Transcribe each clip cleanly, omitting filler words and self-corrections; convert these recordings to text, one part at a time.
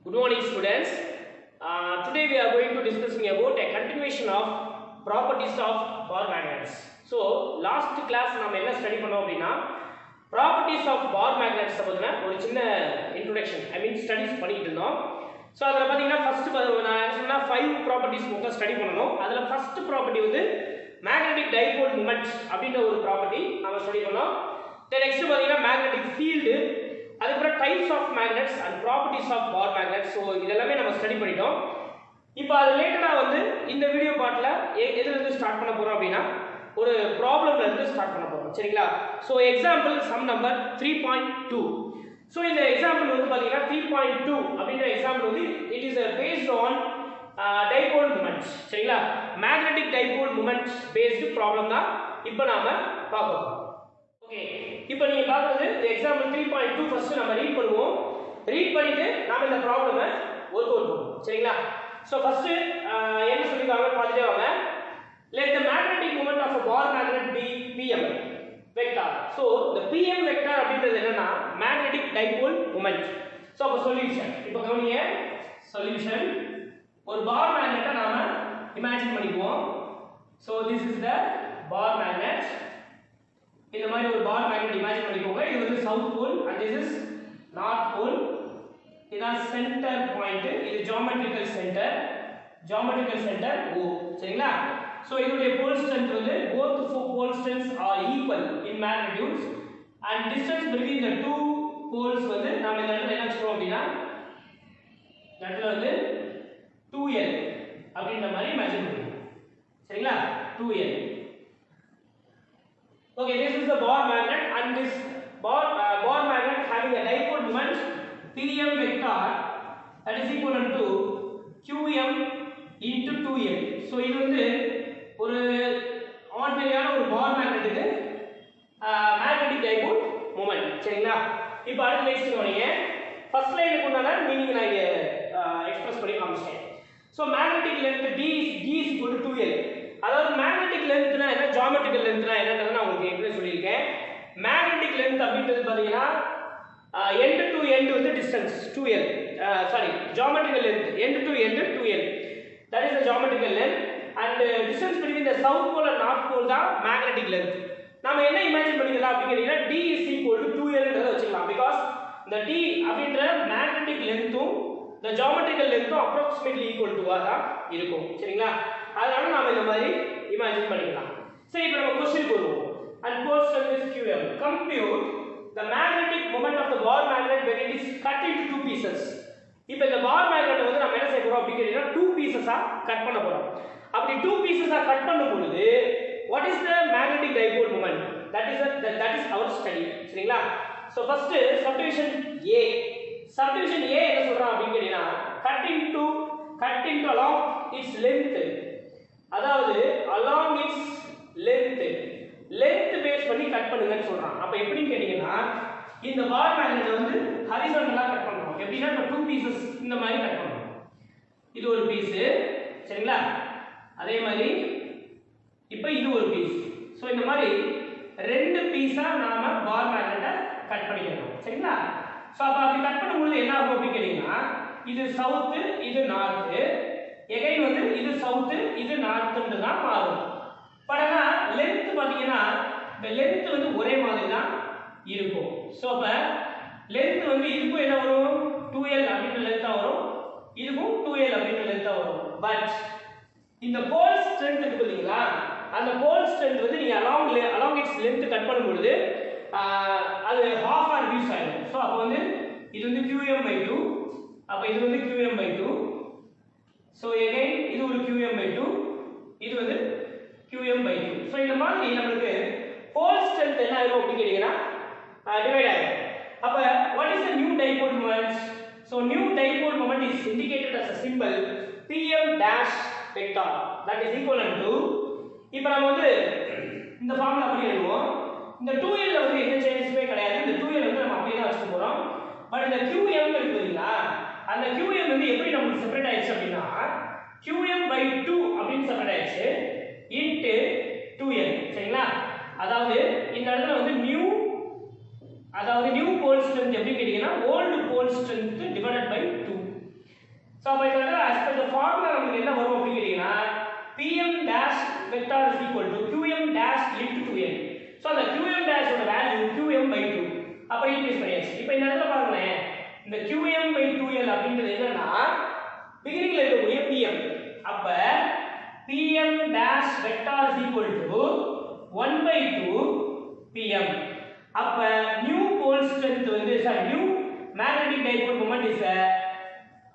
Good morning, students. Today we are going to discussing about a continuation of properties of bar magnets. So last class நாம என்ன study பண்ணோம் அப்படினா properties of bar magnets பத்தின ஒரு சின்ன introduction studies பண்ணிட்டு இருந்தோம். So அதல பாத்தீங்கன்னா first நான் சொன்னா 5 properties மட்டும் ஸ்டடி பண்ணனும். அதல first property வந்து magnetic dipole moment அப்படிங்கற ஒரு property நாம ஸ்டடி பண்ணோம். Then next பாத்தீங்கன்னா magnetic field, அதுக்கப்புறம் types of magnets and properties of bar magnets. So இதெல்லாம் நம்ம ஸ்டடி பண்ணிட்டோம். இப்போ அது ரிலேட்டடா வந்து இந்த வீடியோ பார்ட்ல எதுல இருந்து ஸ்டார்ட் பண்ண போறோம் அப்படினா ஒரு ப்ராப்ளம்ல இருந்து ஸ்டார்ட் பண்ண போறோம். சரிங்களா? So example sum number 3.2. So இந்த எக்ஸாம்பிள் வந்து பாத்தீங்கன்னா 3.2 அப்படிங்கற எக்ஸாம்பிள் வந்து it is based on dipole moments. சரிங்களா? magnetic dipole moments based problem தான் இப்போ நாம பார்க்க போறோம். ஓகே, இப்போ நீங்க பாக்குறது எக்ஸாம்பிள் 3.2 ஃபர்ஸ்ட் நாம ரீட் பண்ணுவோம். ரீட் பண்ணிட்டு நாம இந்த ப்ராப்ளமை வொர்க் அவுட் பண்ணுவோம். சரிங்களா? சோ ஃபர்ஸ்ட் என்ன சொல்லிருக்காங்க பாத்துட்டே வாங்க. Let the magnetic moment of a bar magnet be Pm vector. So the Pm vector அப்படின்றது என்னன்னா magnetic dipole moment. So அப்ப சொல்யூஷன் இப்போ கவனிங்க. சொல்யூஷன் ஒரு bar magnet நாம இமேஜின் பண்ணிக்குவோம். So this is the bar magnet. இந்த மாதிரி ஒரு bar magnet இமேஜின் பண்ணிக்கோங்க. இது வந்து south pole and this is north pole. இதான் சென்டர் பாயிண்ட். இது ஜியோமெட்ரிக்கல் சென்டர் O. சரிங்களா? So இதோட pole strength வந்து both pole strengths are equal in magnitudes and distance between the two poles வந்து நாம இந்த இடத்துல என்ன சொல்றோம் அப்படினா இந்த இடத்துல வந்து 2l அப்படின்ற மாதிரி இமேஜின் பண்ணுங்க. சரிங்களா? 2l. Okay, this is the bar magnet and this bar magnet having a dipole moment Pm vector that is equal to Qm into 2l. So இது வந்து ஒரு ஆர்டினரியான ஒரு பார் மேக்னெட்டுக்கு மேக்னெட்டிக் டைபோல் மொமெண்ட். சரிங்களா? இப்போ அடுத்த நெக்ஸ்ட் கவனிங்க. ஃபர்ஸ்ட் லைனுக்கு உண்டான மீனிங் நான் இங்க எக்ஸ்பிரஸ் பண்ணி காமிச்சேன். So magnetic length d is equal to 2l. அதாவது மேக்னெட்டிக் லெந்த்னா என்ன, ஜியோமெட்ரிக்கல் லெந்த்னா என்னன்றதை நான் உங்களுக்கு ஏற்கனவே சொல்லியிருக்கேன். மேக்னெட்டிக் லெந்த் அப்படின்றது பாத்தீங்கன்னா end to end வந்து distance 2l. Sorry, geometrical length end to end 2l. That is the geometrical length. And distance between the south pole and north pole தான் magnetic length. நாம என்ன இமேஜின் பண்ணிக்கலாம் அப்படிங்கறீங்கன்னா d is equal to 2l ன்றத வச்சுக்கலாம். because the d அப்படிங்கற magnetic lengthம் the geometrical lengthம் approximately equal to ஆ தான் இருக்கும். சரிங்களா? அதனால நாம இந்த மாதிரி இமேஜின் பண்ணிக்கலாம். சரி, இப்போ நம்ம क्वेश्चन போடுவோம். and pole strength is qm. compute the magnetic moment of the bar magnet when it is cut into two pieces. இப்போ இந்த பார் மேக்னெட் வந்து நம்ம என்ன செய்ய போறோம் அப்படிங்கறீங்கன்னா 2 பீசஸா கட் பண்ண போறோம். அப்படி 2 பீசஸா கட் பண்ணும் பொழுது what is the magnetic dipole moment? that is our study. சரிங்களா? so first subdivision A என்ன சொல்றான் அப்படிங்கறீங்கன்னா cut into along its length. அதாவது along its length பேஸ் பண்ணி கட் பண்ணுங்கன்னு சொல்றான். அப்ப எப்படின்னு கேட்டீங்கன்னா இந்த பார் மேக்னெட் வந்து ஹரிசாண்டலா கட் பண்றோம். எப்படின்னா 2 பீசஸ் இந்த மாதிரி கட் பண்றோம். இது ஒரு பீஸ். சரிங்களா? அதே மாதிரி இப்போ இது ஒரு பீஸ். சோ இந்த மாதிரி ரெண்டு பீஸா நாம பார் மேக்னெட்டை கட் பண்ணிக்கலாம். சரிங்களா? சோ அப்ப அப்படி கட் பண்ணும்போது என்ன ஆகும் அப்படி கேட்டீங்கன்னா இது சவுத் இது நார்த், எகைன் வந்து இது சவுத் இது நார்த்ன்னு தான் மாறும். பட் ஆனா லெந்த் பாத்தீங்கன்னா இந்த லெந்த் வந்து ஒரே மாதிரி தான் இருக்கும். சோ அப்ப லெந்த் வந்து இதுக்கும் என்ன வரும் 2l அப்படிங்கிற லெந்த் வரும், இதுக்கும் 2l அப்படிங்கிற லெந்த் வரும். பட் இந்த போல் ஸ்ட்ரெngth இருக்கு பாத்தீங்களா, அந்த போல் ஸ்ட்ரெngth வந்து நீங்க along its length கட் பண்ணும் பொழுது அது half ஆர் reduce ஆகும். சோ அப்ப வந்து இது வந்து qm/2, அப்ப இது வந்து qm/2. சோ again இது ஒரு qm/2, இது வந்து qm/2. சோ இந்த மாதிரி நமக்கு போல் ஸ்ட்ரெngth என்ன ஆகும் அப்படி கேட்டீங்கன்னா டிவைட் ஆகும். அப்ப what is the new dipole moment? So new dipole moment is indicated as a symbol Pm dash vector that is equal to. இப்போ நம்ம வந்து இந்த ஃபார்முலா அப்படியே எழுதுவோம். இந்த 2l ல வந்து எந்த சேஞ்சஸுமே கிடையாது. இந்த 2l வந்து நம்ம அப்படியே தான் வச்சுக்க போறோம். பட் இந்த qm இருக்கு பாத்தீங்களா, அந்த qm வந்து எப்படி நமக்கு செப்பரேட் ஆயிடுச்சு அப்படின்னா qm/2 அப்படின்னு செப்பரேட் ஆயிடுச்சு into 2l. சரிங்களா? அதாவது இந்த இடத்துல வந்து நியூ போல் ஸ்ட்ரெngth எப்படி கேட்டீங்கன்னா old pole strength divided by 2. So அப்ப இதோட as per the formula நமக்கு என்ன வரும் அப்படி கேட்டீங்கன்னா pm dash vector is equal to qm dash linked to n. So அந்த qm dash ஓட வேல்யூ qm by 2 அப்ப இன்க்ரீஸ் பண்ணியாச்சு. இப்போ இந்த இடத்துல பாருங்களேன், இந்த qm by 2l அப்படிங்கிறது என்னன்னா பிகினிங்ல இருக்கக்கூடிய pm. அப்ப pm dash vector is equal to 1 by 2 pm. அப்ப new pole strength வந்து new magnetic dipole moment is a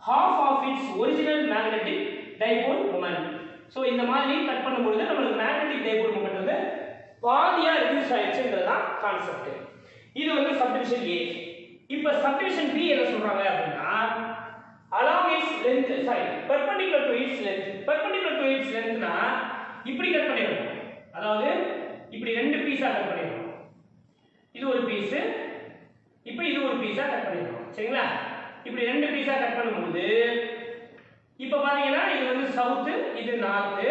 half of its original magnetic dipole moment. So இந்த மாதிரி கட் பண்ணும்போது நமக்கு magnetic dipole moment வந்து பாதியா ரெடியூஸ் ஆயிடுச்சுன்றதுதான் கான்செப்ட். இது வந்து subdivision A. இப்போ சப்டிவிஷன் B என்ன சொல்றாங்க அப்படின்னா along its length perpendicular to its length. perpendicular to its lengthனா இப்படி கட் பண்ணிடணும். அதாவது இப்படி ரெண்டு பீஸா கட் பண்ணிடணும். இது ஒரு பீஸ், இப்போ இது ஒரு பீஸா கட் பண்ணிடணும். சரிங்களா? இப்படி ரெண்டு பீஸா கட் பண்ணும்போது இப்போ பாத்தீங்கன்னா இது வந்து சவுத், இது நார்த்,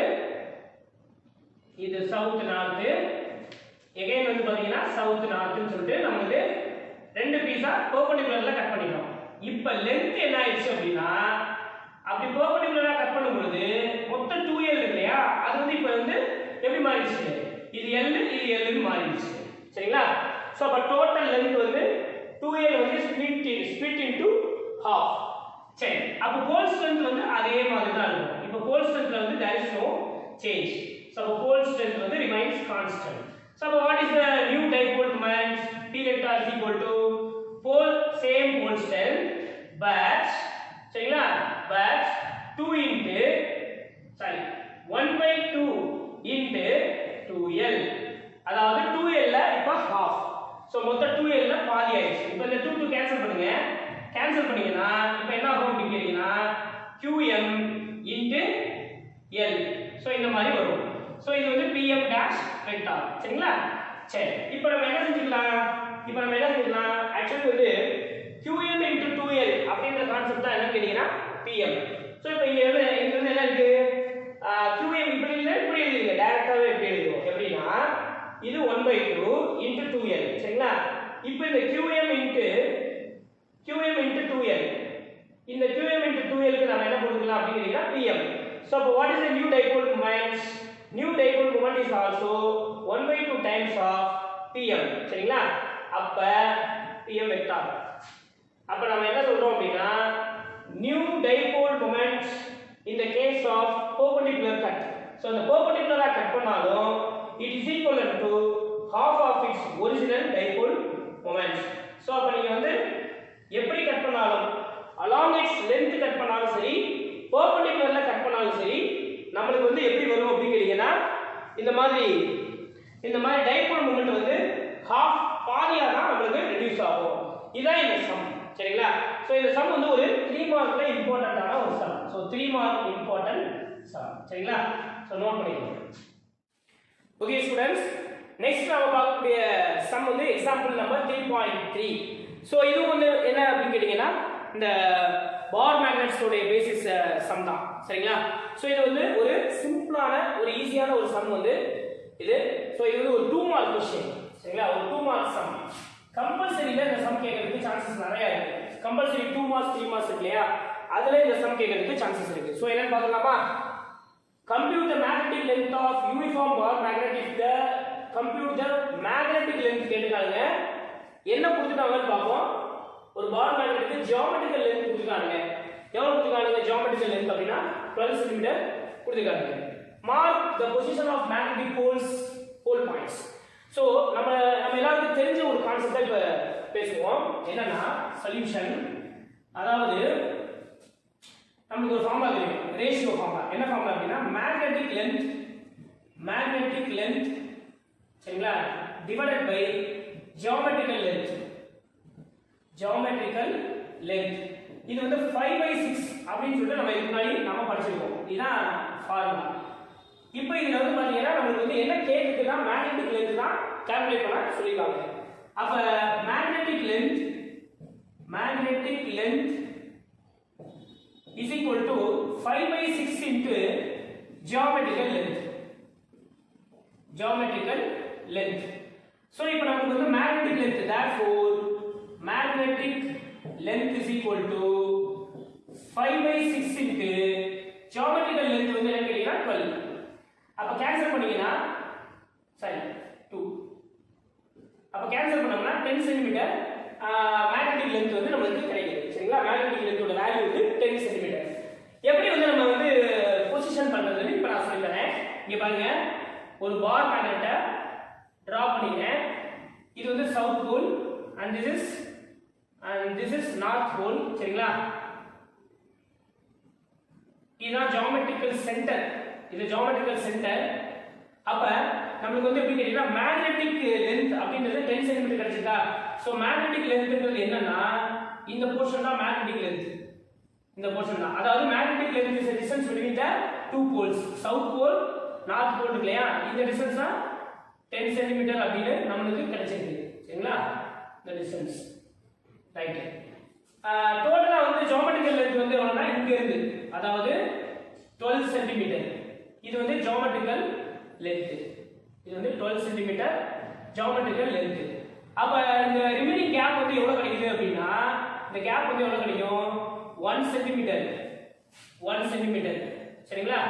இது சவுத் நார்த், எகைன் வந்து பாத்தீங்கன்னா சவுத் நார்த்னு சொல்லிட்டு நமக்கு ரெண்டு பீஸா பெர்பெண்டிகுலர்ல கட் பண்ணிட்டோம். இப்போ லெந்த் என்ன ஆயிடுச்சு அப்படின்னா அப்படி பெர்பெண்டிகுலரா கட் பண்ணும்போது மொத்தம் 2l இருக்கு இல்லையா, அது வந்து இப்போ வந்து எப்படி மாறிடுச்சு, இது l இது l ன்னு மாறிடுச்சு. சரிங்களா? சோ அப்ப டோட்டல் லெந்த் வந்து 2l வந்து ஸ்ப்ளிட் இன்டு half. சரி, அப்ப pole strength வந்து அதே மாதிரி தான் இருக்கும். இப்போ pole strengthல வந்து there is no change. So pole strength வந்து remains constant. So what is the new dipole moment? P vector is equal to same pole strength but சரிங்களா, but 2 into 1 by 2 into 2l. அதாவது 2l ல இப்ப half. So மொத்த 2l ல பாதி ஆயிடுச்சு. இப்போ இந்த 2 2 கேன்சல் பண்ணுங்க. கேன்சல் பண்ணீங்கன்னா இப்போ என்ன ஆகும் அப்படி கேட்டீங்கன்னா qm into l. சோ இந்த மாதிரி வரும். சோ இது வந்து pm dash vector. சரிங்களா? சரி, இப்போ நம்ம என்ன செஞ்சுக்கலாம், ஆக்சுவலி வந்து qm into 2l அப்படிங்கற கான்செப்ட் தான் என்ன கேட்டீங்கன்னா pm. சோ இப்போ இங்க வந்து என்ன இருக்கு, qm இப்படி இல்ல இப்படி எழுதுங்க, டைரக்டாவே இப்படி எழுதுவோம். எப்படின்னா இது 1 by 2 into 2l. சரிங்களா? இப்போ இந்த qm into 2l, இந்த qm into 2l க்கு நாம என்ன கொடுக்கலாம் அப்படி கேட்டீங்கன்னா pm. So what is the new dipole moment? New dipole moment is also 1 by 2 times of pm. சரிங்களா? அப்ப pm vector. அப்ப நாம என்ன சொல்றோம் அப்படின்னா new dipole moment in the case of perpendicular cut. So the perpendicular cut பண்ணாலும் it is equivalent to half of its original dipole moment. So அப்ப நீங்க வந்து எப்படி கட் பண்ணாலும் along its length கட் பண்ணாலும் சரி, perpendicularல கட் பண்ணாலும் சரி, நமக்கு வந்து எப்படி வரும் அப்படி கேட்டீங்கன்னா இந்த மாதிரி டைபோல் மொமெண்ட் வந்து half பாதியா தான் நமக்கு ரெடியூஸ் ஆகும். இதான் இந்த சம். சரிங்களா? சோ இந்த சம் வந்து ஒரு 3 மார்க்ல இம்பார்ட்டன்ட்டான ஒரு sum. So 3 mark important sum. சரிங்களா? சோ நோட் பண்ணிக்கோங்க. ஓகே ஸ்டூடண்ட்ஸ், நெக்ஸ்ட் நாம பார்க்கக்கூடிய சம் வந்து எக்ஸாம்பிள் நம்பர் 3.3. சோ இது வந்து என்ன அப்படி கேட்டீங்கன்னா இந்த பார் மேக்னெட்ஸ் உடைய பேசிஸ் சம் தான். சரிங்களா? சோ இது வந்து ஒரு சிம்பிளான ஒரு ஈஸியான ஒரு சம் வந்து இது. சோ இது வந்து ஒரு 2 மார்க் क्वेश्चन. சரிங்களா? ஒரு 2 மார்க் சம். கம்பல்சரியில இந்த சம் கேட்கிறதுக்கு சான்சஸ் நிறைய இருக்கு. கம்பல்சரி 2 மார்க்ஸ் 3 மார்க்ஸ் இருக்கு இல்லையா, அதுல இந்த சம் கேட்கிறதுக்கு சான்சஸ் இருக்கு. சோ என்னன்னு பார்க்கலாமா? Compute the magnetic length of uniform bar magnet if the compute the magnetic length கேட்காங்க. என்ன கொடுத்துட்டாங்கன்னு பாப்போம். ஒரு பார் மேக்னெட்டுக்கு ஜியோமெட்ரிக்கல் லெந்த் கொடுத்துட்டாங்க. எவ்வளவு கொடுத்துட்டாங்க ஜியோமெட்ரிக்கல் லெந்த் அப்படினா 12 cm கொடுத்துட்டாங்க. Mark the position of magnetic pole points. So நம்ம எல்லாருக்கும் தெரிஞ்ச ஒரு கான்செப்ட் இப்ப பேசுவோம். என்னன்னா சொல்யூஷன், அதாவது நமக்கு ஒரு ஃபார்முலா தெரியும், ரேஷியோ ஃபார்முலா. என்ன ஃபார்முலா அப்படினா மேக்னெட்டிக் லெந்த் சரிங்களா டிவைடட் பை ஜியோமெட்ரிக்கல் லெந்த். இது வந்து 5/6 அப்படினு சொல்லிட்டு நம்ம இதுக்கு முன்னாடி நாம படிச்சிருக்கோம். இதான் ஃபார்முலா. இப்போ இதுல வந்து பாத்தீங்கன்னா நமக்கு வந்து என்ன கேக்குதுன்னா மேக்னெட்டிக் லெந்த் தான் கால்குலேட் பண்ண சொல்லிருக்காங்க. அப்ப magnetic length is equal to 5/6 into geometrical length. So இப்போ நமக்கு வந்து magnetic length, therefore magnetic length is equal to 5/6 அப்ப கேன்சல் பண்ணீங்கன்னா சரி 2 அப்ப கேன்சல் பண்ணோம்னா 10 சென்டிமீட்டர் மேக்னெட்டிக் லென்த் வந்து நமக்கு கிடைக்குது சரிங்களா மேக்னெட்டிக் லென்த்தோட வேல்யூ வந்து 10 சென்டிமீட்டர் எப்படி வந்து நம்ம வந்து பொசிஷன் பண்றதுன்னு இப்ப நான் சொல்லி தரேன் இங்க பாருங்க ஒரு பார் மேக்னெட்டை டிரா பண்ணிக்கிறேன் இது வந்து south pole and this is north pole சரிங்களா இதுதான் geometrical center இது geometrical center அப்ப நமக்கு வந்து எப்படி கேட்டீங்கன்னா magnetic length அப்படின்றது 10 cm கிடைச்சதா சோ magnetic lengthன்றது என்னன்னா இந்த போர்ஷன் தான் magnetic length இந்த போர்ஷன் தான் அதாவது magnetic length is the distance between the two poles south pole north pole இல்லையா இந்த டிஸ்டன்ஸ் தான் 10 cm அப்படினு நமக்கு கிடைச்சிருக்கு சரிங்களா the distance ரைட் டோட்டலா வந்து ஜியோமெட்ரிக்கல் லென்த் வந்து எவ்வளவுனா இங்க இருந்து அதாவது 12 cm இது வந்து ஜியோமெட்ரிக்கல் லென்த் இது வந்து 12 cm ஜியோமெட்ரிக்கல் லென்த் அப்ப இந்த ரிமைனிங் கேப் வந்து எவ்வளவு கிடைக்குது அப்படினா இந்த கேப் வந்து எவ்வளவு கிடைக்கும் 1 cm 1 cm சரிங்களா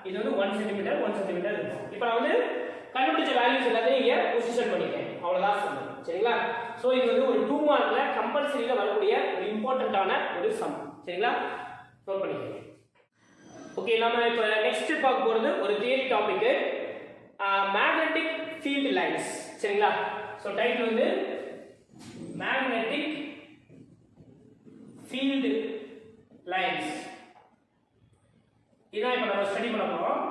இது வந்து 1 cm 1 cm இருக்கும் இப்போ நான் வந்து கண்டுபிடிச்ச வேல்யூஸ் எல்லாத்தையும் இங்க பொசிஷன் பண்ணிட்டேன் அவ்வளவுதான் சொல்றேன் சரிங்களா சோ இது வந்து ஒரு 2 மார்க்ல கம்பல்சரியில வரக்கூடிய ஒரு இம்பார்ட்டன்ட்டான ஒரு சம் சரிங்களா நோட் பண்ணிக்கங்க ஓகே நாம இப்போ நெக்ஸ்ட் பார்க்க போறது ஒரு theory topic magnetic field lines சரிங்களா சோ டைட்டில் வந்து மேக்னெட்டிக் ஃபீல்ட் லைன்ஸ் இதான் இப்போ நம்ம ஸ்டடி பண்ண போறோம்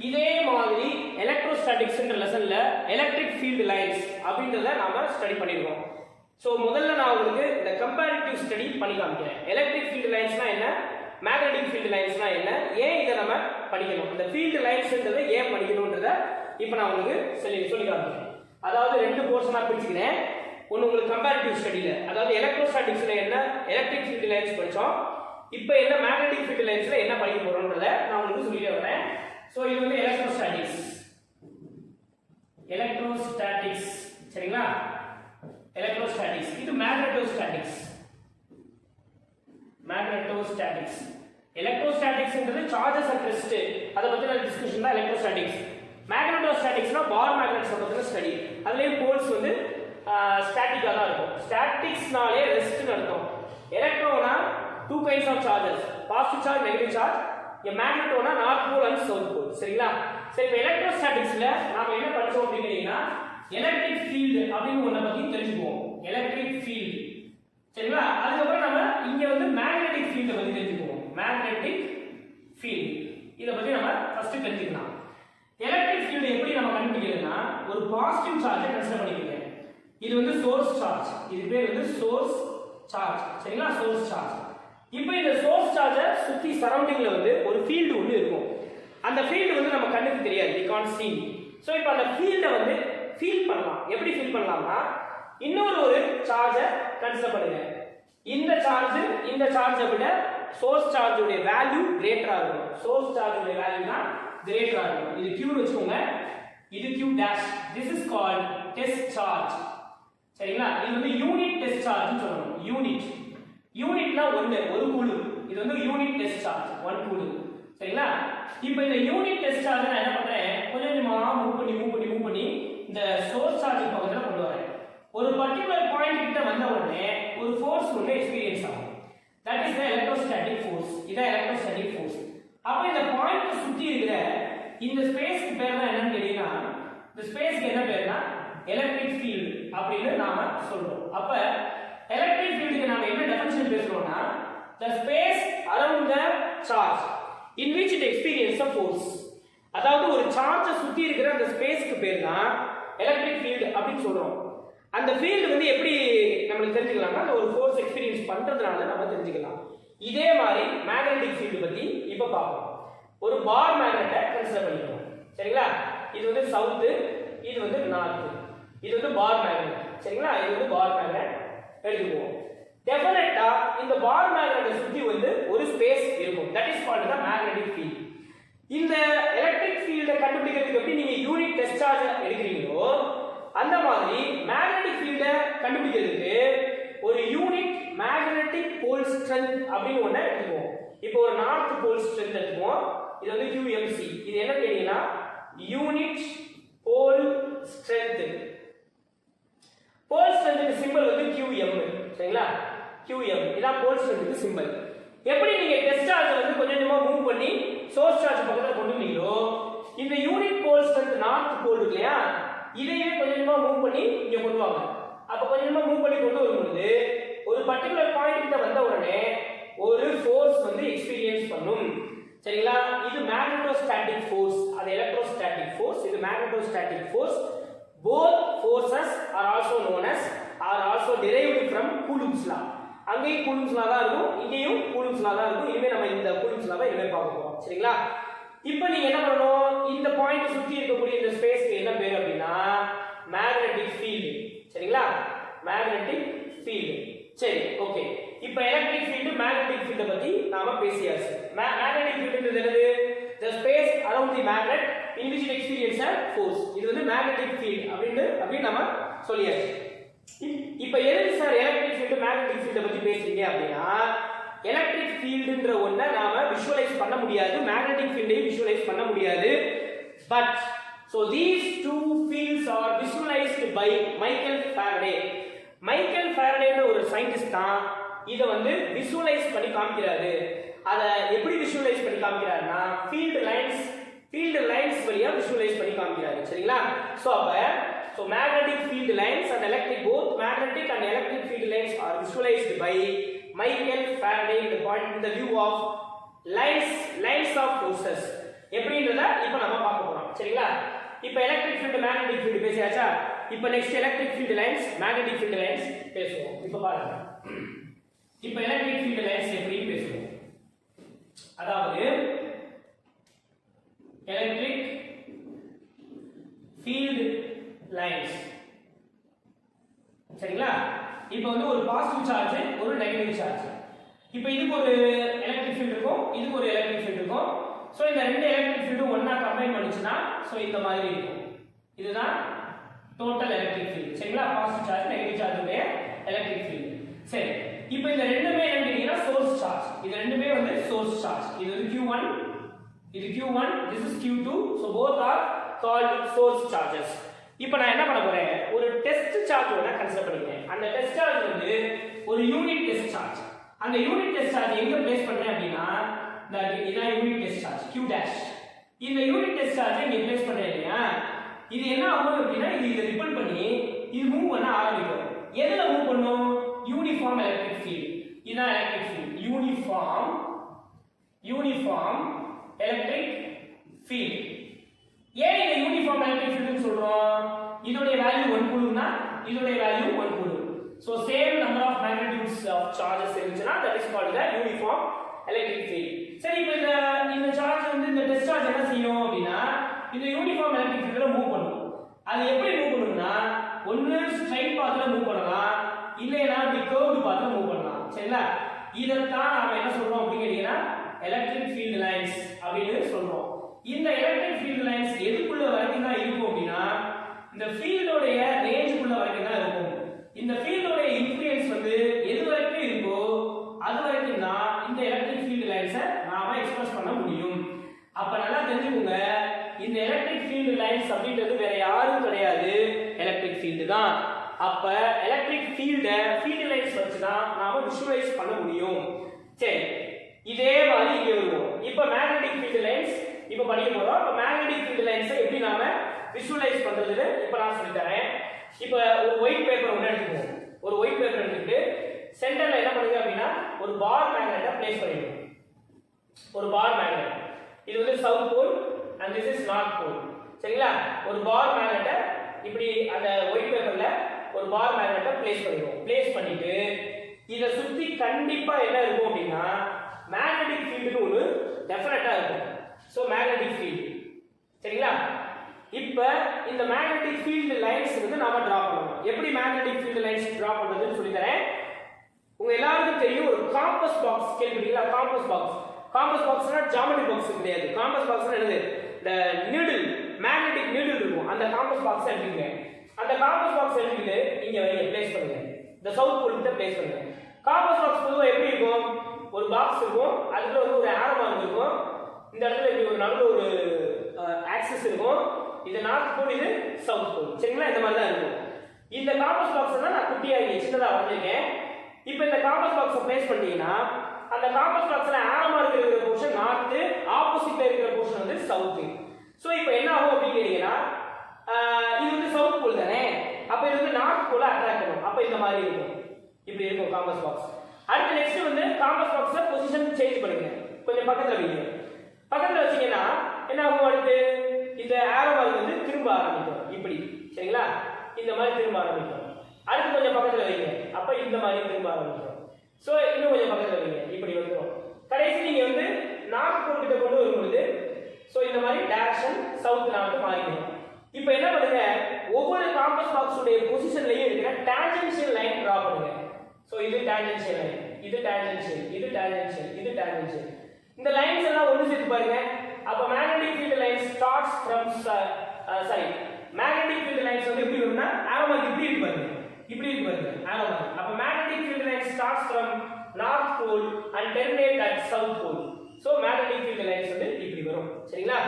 இதே மாதிரி எலக்ட்ரோஸ்டாட்டிக்ஸ் என்ற லெசன்ல எலக்ட்ரிக் ஃபீல்ட் லைன்ஸ் அப்படின்றத நாம ஸ்டடி பண்ணிருக்கோம் சோ முதல்ல நான் உங்களுக்கு இந்த கம்பேரிட்டிவ் ஸ்டடி பண்ணி காமிக்கிறேன் எலக்ட்ரிக் ஃபீல்ட் லைன்ஸ்னா என்ன மேக்னெட்டிக் ஃபீல்ட் லைன்ஸ்னா என்ன ஏன் இத நம்ம படிக்கணும் இந்த ஃபீல்ட் லைன்ஸ்ன்றதை ஏன் படிக்கணும்ன்றத இப்போ நான் உங்களுக்கு சொல்லி காமிக்கிறேன் அதாவது ரெண்டு போர்ஷனா பிரிச்சுக்கிறேன் ஒன்னு உங்களுக்கு கம்பேரிட்டிவ் ஸ்டடில அதாவது எலக்ட்ரோஸ்டாட்டிக்ஸ்ல என்ன எலக்ட்ரிக் ஃபீல்ட் லைன்ஸ் படிச்சோம் இப்போ என்ன மேக்னெட்டிக் ஃபீல்ட் லைன்ஸ்ல என்ன படிக்க போறோம்ன்றத நான் உங்களுக்கு சொல்லிட்டே வரேன் சோ இது வந்து எலக்ட்ரோஸ்டாட்டிக்ஸ் சரிங்களா எலக்ட்ரோஸ்டாட்டிக்ஸ் இது மேக்னெட்டோஸ்டாட்டிக்ஸ் எலக்ட்ரோஸ்டாட்டிக்ஸ்ன்றது சார்ஜஸ் அட் ரெஸ்ட் அத பத்தின டிஸ்கஷன் தான் எலக்ட்ரோஸ்டாட்டிக்ஸ் மேக்னெட்டோஸ்டாட்டிக்ஸ்னா பார் மேக்னெட்ஸ் பத்தின ஸ்டடி அதுலயே போல்ஸ் வந்து ஸ்டாட்டிக்கா தான் இருக்கும் ஸ்டாட்டிக்ஸ்னாலே ரெஸ்ட்னு அர்த்தம் எலக்ட்ரோனா two kinds of charges positive charge negative charge a magnetona north pole and south pole சரிங்களா சரி இப்போ எலக்ட்ரோஸ்டாட்டிக்ஸ்ல நாம என்ன படிச்சோம் அப்படிங்கறீங்கன்னா எலக்ட்ரிக் ஃபீல்ட் அப்படினு ஒண்ண பத்தி தெரிஞ்சுக்குவோம் எலக்ட்ரிக் ஃபீல்ட் சரிங்களா அதுக்கு அப்புறம் நாம இங்க வந்து மேக்னெட்டிக் ஃபீல்ட் பத்தி தெரிஞ்சுக்குவோம் மேக்னெட்டிக் ஃபீல்ட் இத பத்தி நாம ஃபர்ஸ்ட் தெரிஞ்சுக்கலாம் எலக்ட்ரிக் ஃபீல்ட் எப்படி நாம கண்டுபிடிக்கிறதுனா ஒரு பாசிட்டிவ் சார்ஜை கன்சிடர் பண்ணிக்கங்க இது வந்து சோர்ஸ் சார்ஜ் இது பேர் வந்து சோர்ஸ் சார்ஜ் சரிங்களா சோர்ஸ் சார்ஜ் இப்போ இந்த சோர்ஸ் சார்ஜை சுத்தி சரௌண்டிங்ல வந்து ஒரு ஃபீல்ட் ஒன்று இருக்கும் அந்த ஃபீல்ட் வந்து நம்ம கண்ணுக்கு தெரியாது we can't see சோ இப்போ அந்த ஃபீல்ட வந்து ஃபீல் பண்ணலாம் எப்படி ஃபீல் பண்ணலாம்னா இன்னொரு சார்ஜை கன்சிடர் பண்ணுங்க இந்த சார்ஜை விட சோர்ஸ் சார்ஜோட வேல்யூ கிரேட்டரா இருக்கும் சோர்ஸ் சார்ஜோட வேல்யூனா கிரேட்டரா இருக்கும் இது q வெச்சுக்கோங்க இது q dash this is called test charge சரிங்களா இது வந்து யூனிட் டெஸ்ட் சார்ஜ்னு சொல்லணும் யூனிட்னா ஒரு கூலும் இது வந்து யூனிட் டெஸ்ட் சார்ஜ் 1 கூலும் சரிங்களா இப்போ இந்த யூனிட் டெஸ்ட் சார்ஜ் நான் என்ன பண்றேன் கொஞ்சமா மூவ் பண்ணி இந்த சோர்ஸ் சார்ஜ் பக்கத்துல கொண்டு வரேன் ஒரு பர்టిక్యులர் பாயிண்ட் கிட்ட வந்த உடனே ஒரு ஃபோர்ஸ் ஒன்னு எக்ஸ்பீரியன்ஸ் ஆகும் that is the electrostatic force இதான் எலக்ட்ரோஸ்டாட்டிக் ஃபோர்ஸ் அப்ப இந்த பாயிண்ட் சுத்தி இருக்கிற இந்த ஸ்பேஸ்க்கு பேர் தான் என்னன்னு கேட்டீங்கன்னா இந்த ஸ்பேஸ்க்கு என்ன பேர்னா எலக்ட்ரிக் ஃபீல்ட் அப்படினு நாம சொல்றோம் அப்ப எலக்ட்ரிக் ஃபீல்டுக்கு நாம என்ன definition பேசுறோம்னா the space around the charge in which it experiences a force அதாவது ஒரு சார்ஜ் சுத்தி இருக்கிற அந்த ஸ்பேஸ்க்கு பேர் தான் எலக்ட்ரிக் ஃபீல்ட் அப்படினு சொல்றோம் அந்த ஃபீல்ட் வந்து எப்படி நமக்கு தெரிஞ்சுக்கலாம்னா ஒரு ஃபோர்ஸ் எக்ஸ்பீரியன்ஸ் பண்றதுனால நம்ம தெரிஞ்சுக்கலாம் இதே மாதிரி மேக்னெட்டிக் ஃபீல்ட் பத்தி இப்ப பார்ப்போம் ஒரு பார் மேக்னெட்டை கன்சிடர் பண்ணிக்கணும் சரிங்களா இது வந்து சவுத் இது வந்து நார்த் இது வந்து பார் மேக்னெட் சரிங்களா இது வந்து பார் மேக்னெட் எடுத்துக்குவோம் டெஃபினட்டா இந்த பார் மேக்னெட்டை சுத்தி வந்து ஒரு ஸ்பேஸ் இருக்கும் that is called the magnetic field இந்த எலக்ட்ரிக் ஃபீல்டை கண்டுபிடிக்கிறதுக்கு எப்படி நீங்க யூனிட் டெஸ்ட் சார்ஜ் எடுக்கிறீங்களோ அந்த மாதிரி மேக்னெட்டிக் ஃபீல்டை கண்டுபிடிக்கிறதுக்கு ஒரு யூனிட் மேக்னெட்டிக் போல் ஸ்ட்ரென்த் அப்படின்னு ஒண்ணு எடுத்துக்குவோம் இப்போ ஒரு நார்த் போல் ஸ்ட்ரென்த் எடுத்துக்குவோம் இது வந்து QMC. இது என்ன கேட்டீங்கன்னா யூனிட் போல் ஸ்ட்ரென்த். போல் ஸ்ட்ரென்த்துக்கு சிம்பல் வந்து QM. சரிங்களா? QM இதான் போல் ஸ்ட்ரென்த்துக்கு சிம்பல். எப்படி நீங்க டெஸ்ட் சார்ஜ் வந்து கொஞ்சம் கொஞ்சமா மூவ் பண்ணி சோர்ஸ் சார்ஜ் பக்கத்துல கொண்டு வந்தீங்களோ இந்த unit pole strength north pole இருக்கு இல்லையா இதையே கொஞ்சம் கொஞ்சமா மூவ் பண்ணி இங்க கொண்டு வாங்க. அப்ப கொஞ்சம் கொஞ்சமா மூவ் பண்ணி கொண்டு வரும்போது ஒரு பர்టిక్యులர் பாயிண்ட் கிட்ட வந்த உடனே ஒரு ஃபோர்ஸ் வந்து எக்ஸ்பீரியன்ஸ் பண்ணும். சரிங்களா? இது மேக்னெட்டோஸ்டாட்டிக் ஃபோர்ஸ், அது எலக்ட்ரோஸ்டாட்டிக் ஃபோர்ஸ், இது மேக்னெட்டோஸ்டாட்டிக் force. both forces are also known as are also derived from Coulomb's law. அங்கேயும் Coulomb's law தான் இருக்கும், இங்கேயும் Coulomb's law தான் இருக்கும். இனிமே நம்ம இந்த Coulomb's law இனிமே பார்க்க போறோம். சரிங்களா? இப்போ நீங்க என்ன பண்ணணும், இந்த பாயிண்ட் சுத்தி இருக்கக்கூடிய இந்த ஸ்பேஸ்க்கு என்ன பேர் அப்படின்னா மேக்னெட்டிக் ஃபீல்ட். சரிங்களா? Magnetic field. சரி, ஓகே. இப்போ எலக்ட்ரிக் ஃபீல்ட் மேக்னெட்டிக் ஃபீல்ட் பத்தி நாம பேசியாச்சு. மேக்னெட்டிக் ஃபீல்ட்ன்றது என்னது? the space around the magnet in which it experience a force. இது வந்து மேக்னெட்டிக் ஃபீல்ட் அப்படி நாம சொல்லியாச்சு. இப்போ எதுக்கு sir electric field magnetic field பத்தி பேசுறீங்க அப்படின்னா எலக்ட்ரிக் ஃபீல்ட்ன்ற ஒண்ண நாம விஷுவலைஸ் பண்ண முடியாது, மேக்னெட்டிக் ஃபீல்டையும் விஷுவலைஸ் பண்ண முடியாது. But so these two fields are visualized by Michael Faraday. Michael ஃபாரடேன்ற ஒரு சயின்டிஸ்ட் தான் இத வந்து விஷுவலைஸ் பண்ணி காமிக்கிறாரு. அத எப்படி விஷுவலைஸ் பண்ணி காமிக்கிறாருன்னா ஃபீல்ட் லைன்ஸ் வழியா விஷுவலைஸ் பண்ணி காமிக்கிறாரு. சரிங்களா? So magnetic field lines and electric, both magnetic and electric field lines are visualized by Michael Faraday in the view of lines of forces. எப்படின்றத இப்போ நம்ம பார்க்க போறோம். சரிங்களா? இப்போ எலக்ட்ரிக் ஃபீல்ட் மேக்னெட்டிக் ஃபீல்ட் பேசியாச்சா? இப்போ next electric field lines magnetic field lines பேசுவோம். இப்போ பாருங்க, இப்போ எலக்ட்ரிக் ஃபீல்ட் லைன்ஸ் எப்படி பேசுவோம். அதாவது எலக்ட்ரிக் ஃபீல்ட் லைன்ஸ். சரிங்களா? இப்போ வந்து ஒரு பாசிட்டிவ் சார்ஜ் ஒரு நெகட்டிவ் சார்ஜ். இப்போ இதுக்கு ஒரு எலக்ட்ரிக் ஃபீல்ட் இருக்கும், இதுக்கு ஒரு எலக்ட்ரிக் ஃபீல்ட் இருக்கும். சோ இந்த ரெண்டு எலக்ட்ரிக் ஃபீல்டும் ஒண்ணா கம்பைன் பண்ணிச்சுனா சோ இந்த மாதிரி இருக்கும். இதுதான் டோட்டல் எலக்ட்ரிக் ஃபீல்ட். சரிங்களா? பாசிட்டிவ் சார்ஜ் நெகட்டிவ் சார்ஜ் உடைய எலக்ட்ரிக் ஃபீல்ட். சரி, இப்போ இந்த ரெண்டுமே என்ன கேட்டீங்கன்னா சோர்ஸ் சார்ஜ். இது ரெண்டுமே வந்து சோர்ஸ் சார்ஜ். இது வந்து Q1, இது Q1, this is Q2. so both are called source charges. இப்போ நான் என்ன பண்ண போறேன், ஒரு டெஸ்ட் சார்ஜ் ஒண்ணா கன்சிடர் பண்ணிக்கிறேன். அந்த டெஸ்ட் சார்ஜ் வந்து ஒரு யூனிட் டெஸ்ட் சார்ஜ். அந்த யூனிட் டெஸ்ட் சார்ஜ் எங்க பிளேஸ் பண்றேன் அப்படின்னா இதான் unit test charge Q dash. இந்த யூனிட் டெஸ்ட் சார்ஜ் இங்க பிளேஸ் பண்றேன் இல்லையா, இது என்ன ஆகும் அப்படின்னா இது ரிப்பல் பண்ணி இது மூவ் பண்ண ஆரம்பிக்கும். எதுல மூவ் பண்ணும்? Uniform electric field. இதான் electric field, uniform electric field. ஏன் இதை யூனிஃபார்ம் எலக்ட்ரிக் ஃபீல்ட்னு சொல்றோம்? இதோட வேல்யூ 1 கூலும்னா இதோட value 1 coulomb. so same number of magnitudes of charges இருந்துச்சுனா that is called the uniform electric field. சரி, இப்போ இந்த சார்ஜ் வந்து இந்த டெஸ்ட் சார்ஜ் என்ன செய்யும் அப்படின்னா இந்த யூனிஃபார்ம் எலக்ட்ரிக் ஃபீல்ட்ல மூவ் பண்ணும். அது எப்படி மூவ் பண்ணும்னா ஒன்னு ஸ்ட்ரைட் பாத்ல மூவ் பண்ணலாம், இல்லைனா இப்படி கர்வ்டு பாத்ல மூவ் பண்ணலாம். சரிங்களா? இதத்தான் நாம என்ன சொல்றோம் அப்படி கேட்டீங்கன்னா எலக்ட்ரிக் ஃபீல்ட் லைன்ஸ் அப்படின்னு சொல்றோம். இந்த எலக்ட்ரிக் ஃபீல்ட் லைன்ஸ் எதுக்குள்ள வரைக்கும் தான் இருக்கும் அப்படின்னா இந்த ஃபீல்டோட ரேஞ்சுக்குள்ள வரைக்கும் தான் இருக்கும். இந்த ஃபீல்டோட இன்ஃப்ளூயன்ஸ் வந்து எது வரைக்கும் இருக்கோ அது வரைக்கும் தான் இந்த எலக்ட்ரிக் ஃபீல்ட் லைன்ஸை நாம எக்ஸ்பிரஸ் பண்ண முடியும். அப்ப நல்லா தெரிஞ்சுக்கோங்க, இந்த எலக்ட்ரிக் ஃபீல்ட் லைன்ஸ் அப்படின்றது வேற யாரும் கிடையாது, எலக்ட்ரிக் ஃபீல்ட் தான். அப்ப எலக்ட்ரிக் ஃபீல்ட் லைன்ஸ் வச்சு தான் நாம விஷுவலைஸ் பண்ண முடியும். சரி, இதே மாதிரி இங்க வருவோம். இப்போ மேக்னெட்டிக் ஃபீல்ட் லைன்ஸ் இப்போ படிக்க போறோம். இப்போ மேக்னெட்டிக் ஃபீல்ட் லைன்ஸை எப்படி நாம விஷுவலைஸ் பண்றதுன்னு இப்போ நான் சொல்லி தரேன். இப்போ ஒரு ஒயிட் பேப்பர் ஒன்று எடுத்துக்குவோம். ஒரு ஒயிட் பேப்பர் எடுத்துக்கிட்டு சென்டர்ல என்ன பண்ணுங்க அப்படின்னா ஒரு பார் மேக்னெட்டை பிளேஸ் பண்ணிடுவோம். ஒரு பார் மேக்னெட், இது வந்து south pole and this is north pole. சரிங்களா? ஒரு பார் மேக்னெட்டை இப்படி அந்த ஒயிட் பேப்பர்ல ஒரு பார் மேக்னெட்டை பிளேஸ் பண்ணிடுவோம். பிளேஸ் பண்ணிட்டு இதை சுத்தி கண்டிப்பா என்ன இருக்கும் அப்படின்னா மேக்னெட்டிக் ஃபீல்டுன்னு ஒரு டெஃபினட்டா இருக்கும். So magnetic field. சரிங்களா? இப்ப இந்த மேக்னெட்டிக் ஃபீல்ட் லைன்ஸ் வந்து நாம டிரா பண்ணணும். எப்படி மேக்னெட்டிக் ஃபீல்ட் லைன்ஸ் டிரா பண்றதுன்னு சொல்லி தரேன். உங்க எல்லாருக்கும் தெரியும் ஒரு காம்பஸ் பாக்ஸ் கேள்விப்பட்டீங்களா? காம்பஸ் பாக்ஸ்னா ஜியோமெட்ரி பாக்ஸ் கிடையாது. காம்பஸ் பாக்ஸ்னா என்னது? இந்த நீடில், மேக்னெட்டிக் நீடில் இருக்கும். அந்த காம்பஸ் பாக்ஸ் எடுத்துங்க. அந்த காம்பஸ் பாக்ஸ் எடுத்துட்டு இங்க பிளேஸ் பண்ணுங்க. இந்த சவுத் போல் கிட்ட பிளேஸ் பண்ணுங்க. காம்பஸ் பாக்ஸ் பொதுவா எப்படி இருக்கும்? ஒரு பாக்ஸ் இருக்கும், அதுக்குள்ள வந்து ஒரு ஆரோ மார்க் இருக்கும், இந்த இடத்துல இப்படி ஒரு நல்ல ஒரு ஆக்சிஸ் இருக்கும். இது நார்த் போல், இது சவுத் போல். சரிங்களா? இந்த மாதிரி தான் இருக்கும். இந்த காம்பஸ் பாக்ஸ் தான் நான் குட்டியாக சின்னதாக வரைஞ்சிருக்கேன். இப்போ இந்த காம்பஸ் பாக்ஸை பிளேஸ் பண்ணிட்டீங்கன்னா அந்த காம்பஸ் பாக்ஸ்ல ஆரமா இருக்கிற போர்ஷன் நார்த், ஆப்போசிட்ல இருக்கிற போர்ஷன் வந்து சவுத். சோ இப்போ என்ன ஆகும் அப்படின்னு கேட்டீங்கன்னா இது வந்து சவுத் போல் தானே, அப்ப இது வந்து நார்த் போல அட்ராக்ட் பண்ணும். அப்ப இந்த மாதிரி இருக்கும், இப்படி இருக்கும் காம்பஸ் பாக்ஸ். அடுத்து நெக்ஸ்ட் வந்து காம்பஸ் பாக்ஸை பொசிஷன் சேஞ்ச் பண்ணுங்க. கொஞ்சம் பக்கத்துல வைங்க. பக்கத்துல வச்சீங்கன்னா என்ன ஆகும், அடுத்து இந்த ஆரோ மார்க் வந்து திரும்ப ஆரம்பிக்கும் இப்படி. சரிங்களா? இந்த மாதிரி திரும்ப ஆரம்பிக்கும். அடுத்து கொஞ்சம் பக்கத்துல வைங்க, அப்ப இந்த மாதிரி திரும்ப ஆரம்பிக்கும். சோ இன்னும் கொஞ்சம் பக்கத்துல வைங்க, இப்படி வந்துரும். கடைசி நீங்க வந்து நார்த் போல் கிட்ட கொண்டு வரும்போது சோ இந்த மாதிரி டைரக்ஷன் சவுத் நார்த் மாறிடும். இப்போ என்ன பண்ணுங்க, ஒவ்வொரு காம்பஸ் பாக்ஸ் உடைய பொசிஷன்லயே இருக்கிற டான்ஜென்ஷியல் லைன் டிரா பண்ணுங்க. சோ இது டான்ஜென்ஷியல் லைன், இது டான்ஜென்ஷியல், இது டான்ஜென்ஷியல், இது டான்ஜென்ஷியல். இந்த லைன்ஸ் எல்லாம் ஒன்னு சேர்த்து பாருங்க. அப்ப magnetic field line starts from magnetic field lines வந்து எப்படி வரும்னா ஆரோ மார்க் இப்படி இருக்கு பாருங்க, இப்படி இருக்கு பாருங்க ஆரோ மார்க். அப்ப magnetic field line starts from north pole and terminate at south pole. So magnetic field lines வந்து இப்படி வரும். சரிங்களா?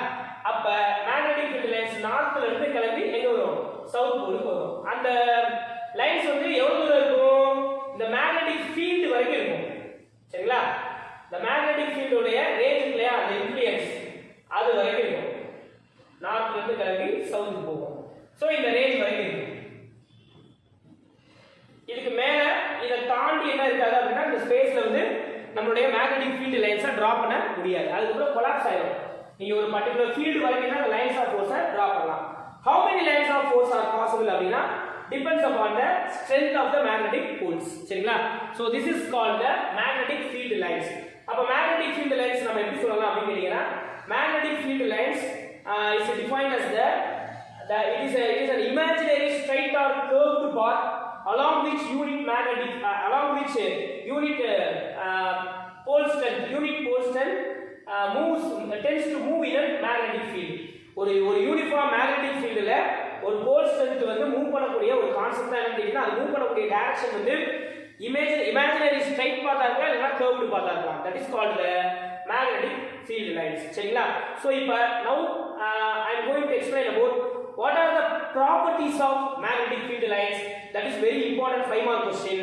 அப்ப மேக்னெட்டிக் ஃபீல்ட் லைன்ஸ் நார்த்ல இருந்து கிளம்பி எங்க வரும், சவுத் போலுக்கு வரும். அந்த லைன்ஸ் வந்து எவ்வளவு தூரம் இருக்கும், இந்த மேக்னெட்டிக் ஃபீல்ட் வரைக்கும் இருக்கும். சரிங்களா? இந்த மேக்னெட்டிக் ஃபீல்ட் உடைய ரேஞ்ச் இல்லையா, அந்த இன்ஃப்ளூயன்ஸ் அது வரைக்கும் இருக்கும். நார்த்ல இருந்து கிளம்பி சவுத்துக்கு போகும். சோ இந்த ரேஞ்ச் வரைக்கும் இருக்கும். இதுக்கு மேல இத தாண்டி என்ன இருக்காது அப்படின்னா இந்த ஸ்பேஸ்ல வந்து நம்மளுடைய மேக்னெட்டிக் ஃபீல்ட் லைன்ஸை டிரா பண்ண முடியாது. அதுக்கப்புறம் கொலாப்ஸ் ஆயிடும். நீங்க ஒரு பர்టిక్యులர் ஃபீல்ட் வரைக்கும் அந்த லைன்ஸ் ஆஃப் ஃபோர்ஸை டிரா பண்ணலாம். how many lines of force are possible அப்படினா depends upon the strength of the magnetic poles. சரிங்களா? so this is called the magnetic field lines. அப்ப magnetic field lines நம்ம எப்படி சொல்லலாம் அப்படி கேட்டீங்கன்னா magnetic field lines is defined as it is an imaginary straight or curved path along which unit pole strength tends to move in a magnetic field. ஒரு uniform magnetic ஃபீல்ட்ல ஒரு போல் strength வந்து move பண்ணக்கூடிய ஒரு கான்செப்ட் தான் என்னன்னா அது move பண்ணக்கூடிய டைரக்ஷன் வந்து இமேஜினரி ஸ்ட்ரைட் பாத்தா இருக்கா இல்லனா கர்வ்டு பாத்தா இருக்கா, that is called the magnetic field lines. சரிங்களா? சோ இப்போ நவ I am going to explain about what are the properties of magnetic field lines. That is very important 5 mark question.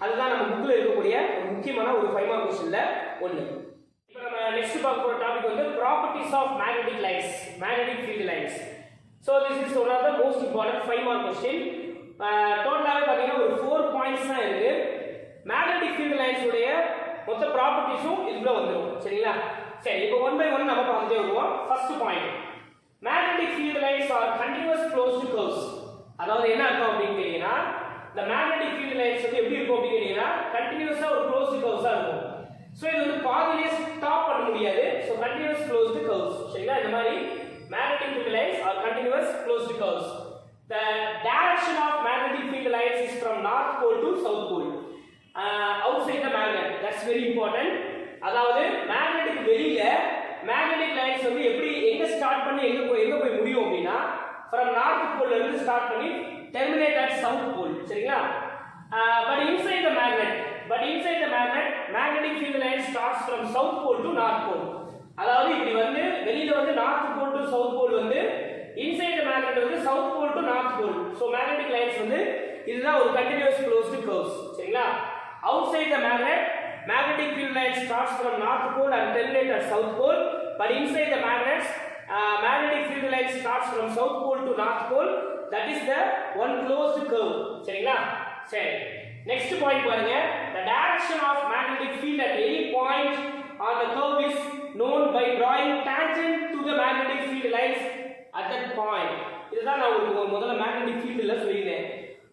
அதுதான் நம்ம புக்ல இருக்கக்கூடிய ஒரு முக்கியமான ஒரு 5 mark questionல ஒன்னு. இப்போ நம்ம நெக்ஸ்ட் பார்க்க போற டாபிக் வந்து properties of magnetic lines, magnetic field lines. So this is one of the most important 5 mark question. டோட்டலாவே பாத்தீங்கன்னா ஒரு 4 பாயிண்ட்ஸ் தான் இருக்கு. magnetic field lines உடைய மொத்த ப்ராப்பர்ட்டிஸும் இதுல வந்துரும். சரிங்களா? சரி, இப்போ ஒன் பை ஒன் நம்ம பார்த்துட்டே வருவோம். First point, magnetic field lines are continuous closed curves. அதாவது என்ன அர்த்தம் அப்படினு கேட்டீங்கன்னா the magnetic field lines வந்து எப்படி இருக்கும் அப்படினு கேட்டீங்கன்னா கண்டினியூஸா ஒரு closed curves-ஆ இருக்கும். சோ இது வந்து பாதியிலே ஸ்டாப் பண்ண முடியாது. So continuous closed curves. சரிங்களா? இந்த மாதிரி magnetic field lines are continuous closed curves. The direction of magnetic field lines is from north pole to south pole. Outside the magnet. That's very important. அதாவது magnetic வெளியில magnetic lines வந்து எப்படி எங்க start பண்ணி எங்க போய் முடியும் அப்படினா from north pole இருந்து ஸ்டார்ட் பண்ணி terminate at south pole. சரிங்களா? but inside the magnet magnetic field line starts from south pole to north pole. அதாவது இப்படி வந்து வெளியில வந்து north pole to south pole வந்து inside the magnet வந்து south pole to north pole. so magnetic lines வந்து இதுதான் ஒரு continuous closed curves. சரிங்களா? outside the magnetic field line starts from north pole and terminates at south pole, but inside the magnetic field line starts from south pole to north pole. That is the one closed curve. சரிங்களா? சரி, next point பாருங்க, the direction of magnetic field at any point on the curve is known by drawing tangent to the magnetic field lines at that point. இதுதான் நான் உங்களுக்கு முதல்ல magnetic ஃபீல்ட்ல சொல்லிட்டேன்.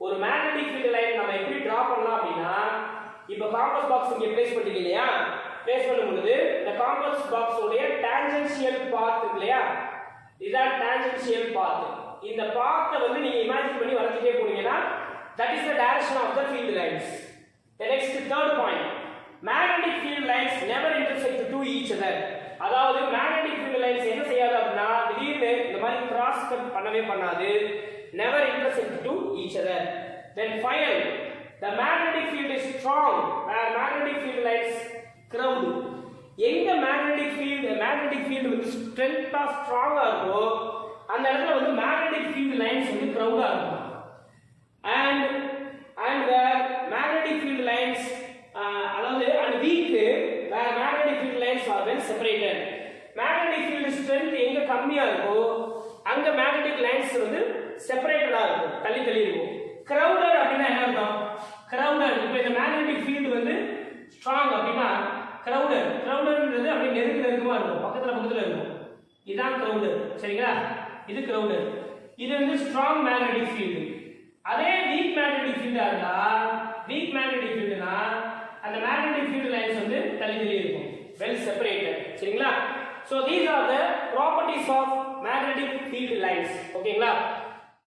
ஒரு மேக்னெட்டிக் ஃபீல்ட் லைன் நம்ம எப்படி டிரா பண்ணலாம் அப்படினா இப்போ காம்பஸ் பாக்ஸ் இங்க பிளேஸ் பண்ணிட்டீங்க இல்லையா, பிளேஸ் பண்ணும்போது இந்த காம்பஸ் பாக்ஸ் உடைய டான்ஜென்ஷியல் பாத் இருக்கு இல்லையா, இதான் டான்ஜென்ஷியல் பாத். இந்த பாத்தை வந்து நீங்க இமேஜின் பண்ணி வரைஞ்சிட்டே போனீங்கன்னா that is the direction of the field lines. The next third point, magnetic field lines never intersect to each other. அதாவது magnetic field lines என்ன செய்யாது அப்படினா திடீர்னு இந்த மாதிரி கிராஸ் கட் பண்ணவே பண்ணாது, never intersect to each other. Then final, the magnetic field is strong where magnetic field lines curved. எங்க magnetic field ஃபீல்டு வந்து ஸ்ட்ரென்த்தா ஸ்ட்ராங்கா இருக்கோ அந்த இடத்துல வந்து மேக்னெட்டிக் ஃபீல்டு லைன்ஸ் வந்து கிரவுடா இருக்கும் and where magnetic field lines அதாவது and weak where magnetic field lines are well separated. magnetic field strength எங்க கம்மியா இருக்கோ அங்க magnetic lines வந்து செப்பரேட்டடா இருக்கும், தள்ளி தள்ளி இருக்கும். crowded அப்படினா என்ன அர்த்தம்? crowded இப்போ இந்த magnetic field வந்து strong அப்படினா crowdedன்றது அப்படியே நெருக்கமா இருக்கும், பக்கத்துல இருக்கும். இதான் crowded. சரிங்களா? இது crowded. இது வந்து strong magnetic field. அதே weak magnetic field இருந்தா weak magnetic fieldனா அந்த magnetic field lines வந்து தள்ளி இருக்கும், well separated. சரிங்களா? So these are the properties of magnetic field lines. ஓகேங்களா?